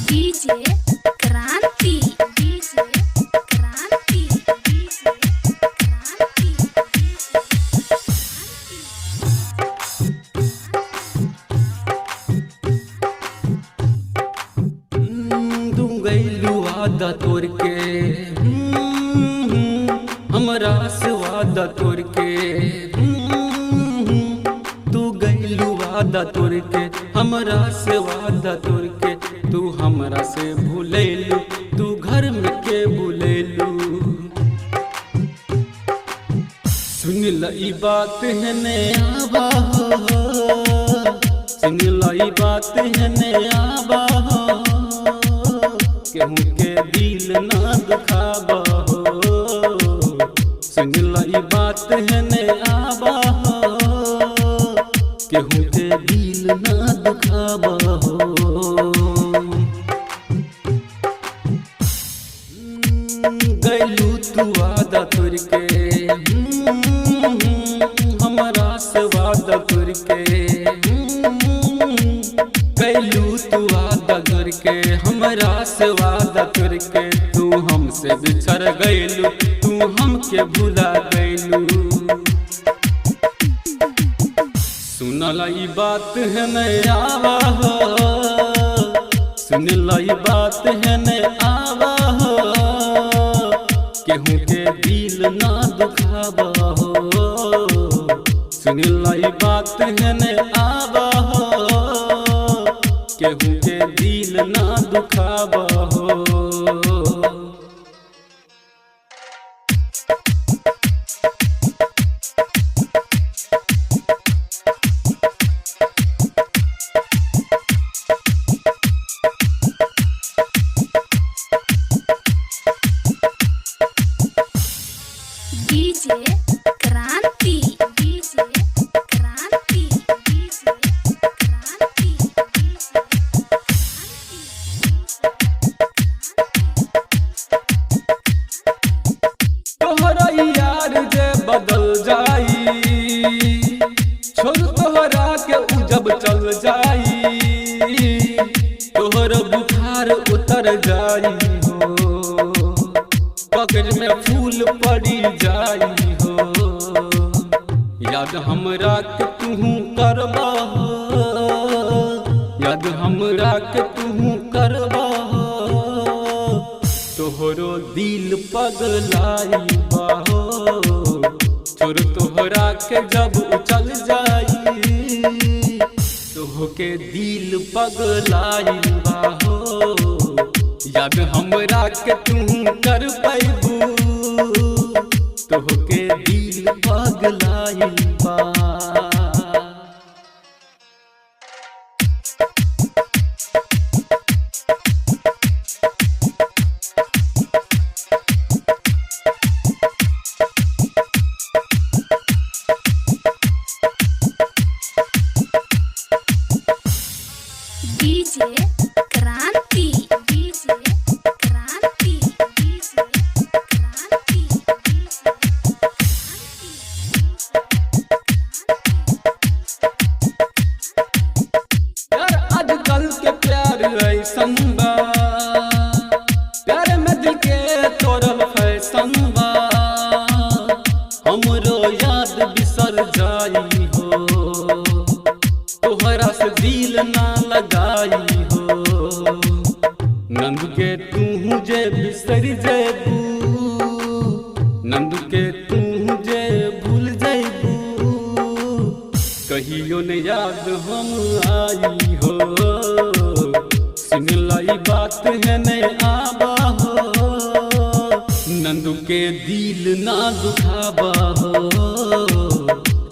DJ क्रांति DJ क्रांति DJ क्रांति तू गईलू वादा तोड़ के हमरा से वादा तोड़ के तू गईलू वादा तोड़ के हमरा से वादा तोड़ के तू हमरा से भूलेलू तू घर में के भूलेलू सुन लई बात है ने आबा हो सुन लई बात है ने आबा हो केहू के दिल ना दुखाबा हो सुन लई बात है ने आबा हो केहू के दिल ना दुखाबा हो गईलू तू वादा तोड़ के हमरा से वादा तोड़ के गईलू तू वादा तोड़ के हमरा से वादा तोड़ के तू हमसे बिछड़ गईलू तू हमके भुला गईलू सुनल ई बात है नहीं आवा हो सुनल ई बात है नहीं आवा हो केहू के दिल ना दुखाबा हो सुनल ई बात है नहीं आवा हो केहू के दिल ना दुखाबा हो डीजे क्रांति डीजे क्रांति डीजे क्रांति तोहरा यार जे बदल जाई छोड़ तोहरा के उ जब चल जाई तोहर बुखार उतर जाई हो पकड़ में फूल पड़ी जाई हो याद हमरा के तू करबा हो याद हमरा के तू करबा हो तोहरो दिल पगलाई बाहो छोड़ तोहरा के जब उचल जाई तोहके दिल पगलाई बाहो याद हमरा के तू कर पैबू तोहके दिल पगलाई बा डीजे क्रांति डीजे क्रांति डीजे क्रांति यार आजकल के प्यार ऐसन बा प्यार में दिल के तोड़ल फैशन बा हमरो याद बिसर जाई हो तोहरा से दिल ना लगाई हो नंद के तू जे बिसर जेबू नंद के तू जे भूल जेबू कहियो ने याद हम आई हो सुन लाई बात है नहीं आबा हो नंदू के दिल ना दुखाबा हो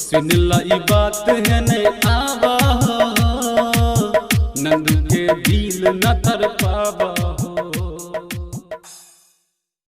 सुन लाई बात है नहीं आबा हो नंदू के दिल न तर पाबा